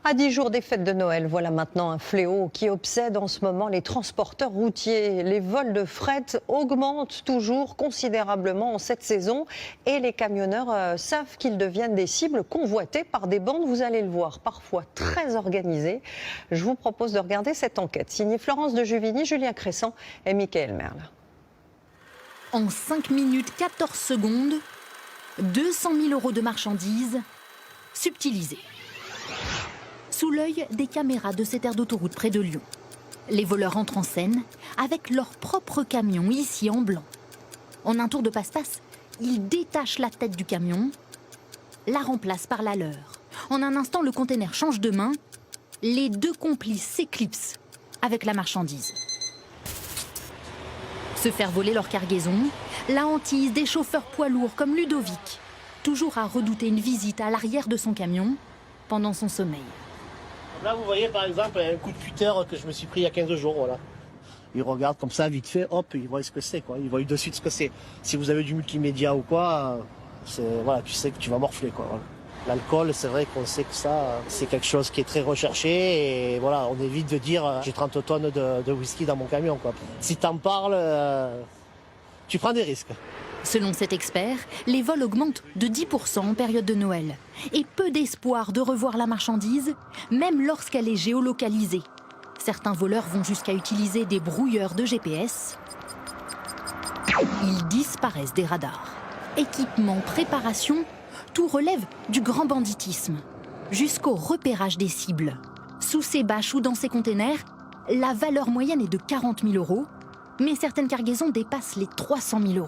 À 10 jours des fêtes de Noël, voilà maintenant un fléau qui obsède en ce moment les transporteurs routiers. Les vols de fret augmentent toujours considérablement en cette saison et les camionneurs savent qu'ils deviennent des cibles convoitées par des bandes, vous allez le voir, parfois très organisées. Je vous propose de regarder cette enquête signée Florence de Juvigny, Julien Crescent et Mickaël Merle. En 5 minutes 14 secondes, 200 000 € de marchandises subtilisées. Sous l'œil des caméras de cette aire d'autoroute près de Lyon. Les voleurs entrent en scène avec leur propre camion, ici en blanc. En un tour de passe-passe, ils détachent la tête du camion, la remplacent par la leur. En un instant, le container change de main. Les deux complices s'éclipsent avec la marchandise. Se faire voler leur cargaison, la hantise des chauffeurs poids lourds comme Ludovic, toujours à redouter une visite à l'arrière de son camion pendant son sommeil. Là, vous voyez, par exemple, un coup de cutter que je me suis pris il y a 15 jours, voilà. Ils regardent comme ça, vite fait, hop, ils voient ce que c'est, quoi. Ils voient de suite ce que c'est. Si vous avez du multimédia ou quoi, voilà, tu sais que tu vas morfler, quoi. Voilà. L'alcool, c'est vrai qu'on sait que ça, c'est quelque chose qui est très recherché et voilà, on évite de dire j'ai 30 tonnes de whisky dans mon camion, quoi. Si t'en parles, tu prends des risques. Selon cet expert, les vols augmentent de 10% en période de Noël. Et peu d'espoir de revoir la marchandise, même lorsqu'elle est géolocalisée. Certains voleurs vont jusqu'à utiliser des brouilleurs de GPS. Ils disparaissent des radars. Équipement, préparation, tout relève du grand banditisme. Jusqu'au repérage des cibles. Sous ces bâches ou dans ces containers, la valeur moyenne est de 40 000 €, mais certaines cargaisons dépassent les 300 000 €.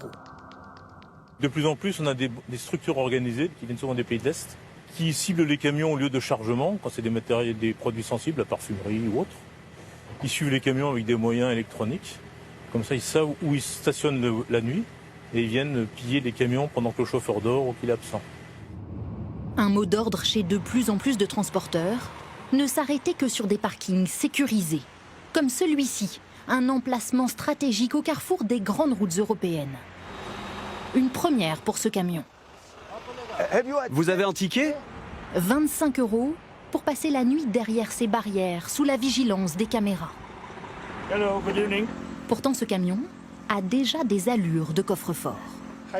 De plus en plus, on a des structures organisées qui viennent souvent des pays de l'Est, qui ciblent les camions au lieu de chargement, quand c'est des produits sensibles, la parfumerie ou autre. Ils suivent les camions avec des moyens électroniques. Comme ça, ils savent où ils stationnent la nuit et ils viennent piller les camions pendant que le chauffeur dort ou qu'il est absent. Un mot d'ordre chez de plus en plus de transporteurs, ne s'arrêter que sur des parkings sécurisés, comme celui-ci, un emplacement stratégique au carrefour des grandes routes européennes. Une première pour ce camion. Vous avez un ticket ? 25 € pour passer la nuit derrière ces barrières, sous la vigilance des caméras. Hello, good evening. Pourtant, ce camion a déjà des allures de coffre-fort.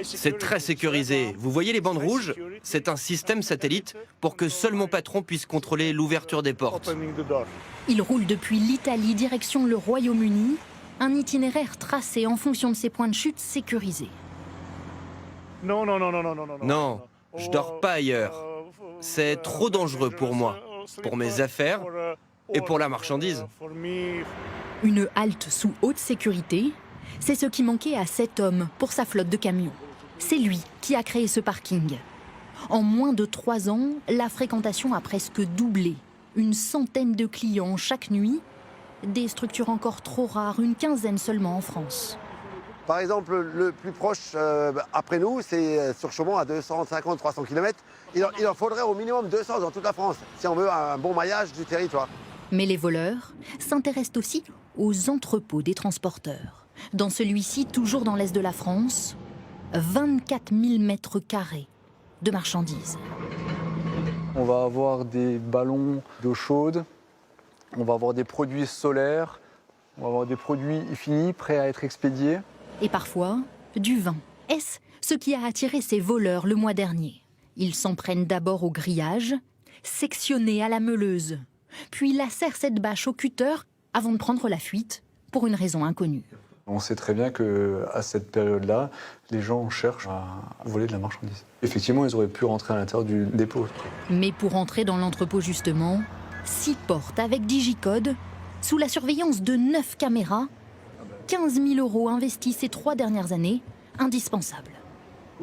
C'est très sécurisé. Vous voyez les bandes rouges ? C'est un système satellite pour que seul mon patron puisse contrôler l'ouverture des portes. Il roule depuis l'Italie direction le Royaume-Uni, un itinéraire tracé en fonction de ses points de chute sécurisés. Non, je dors pas ailleurs. C'est trop dangereux pour moi, pour mes affaires et pour la marchandise. Une halte sous haute sécurité, c'est ce qui manquait à cet homme pour sa flotte de camions. C'est lui qui a créé ce parking. En moins de 3 ans, la fréquentation a presque doublé. Une centaine de clients chaque nuit, des structures encore trop rares, une quinzaine seulement en France. Par exemple, le plus proche après nous, c'est sur Chaumont à 250-300 km. Il en faudrait au minimum 200 dans toute la France, si on veut un bon maillage du territoire. Mais les voleurs s'intéressent aussi aux entrepôts des transporteurs. Dans celui-ci, toujours dans l'est de la France, 24 000 mètres carrés de marchandises. On va avoir des ballons d'eau chaude, on va avoir des produits solaires, on va avoir des produits finis, prêts à être expédiés. Et parfois, du vin. Est-ce ce qui a attiré ces voleurs le mois dernier? Ils s'en prennent d'abord au grillage, sectionnés à la meuleuse, puis lacèrent cette bâche au cutter avant de prendre la fuite pour une raison inconnue. On sait très bien qu'à cette période-là, les gens cherchent à voler de la marchandise. Effectivement, ils auraient pu rentrer à l'intérieur du dépôt. Mais pour entrer dans l'entrepôt justement, 6 portes avec digicode, sous la surveillance de 9 caméras, 15 000 € investis ces 3 dernières années, indispensables.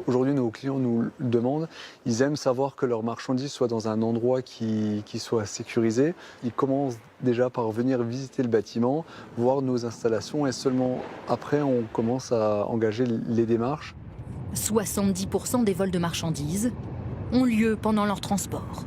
Aujourd'hui, nos clients nous le demandent. Ils aiment savoir que leurs marchandises soient dans un endroit qui soit sécurisé. Ils commencent déjà par venir visiter le bâtiment, voir nos installations et seulement après, on commence à engager les démarches. 70% des vols de marchandises ont lieu pendant leur transport.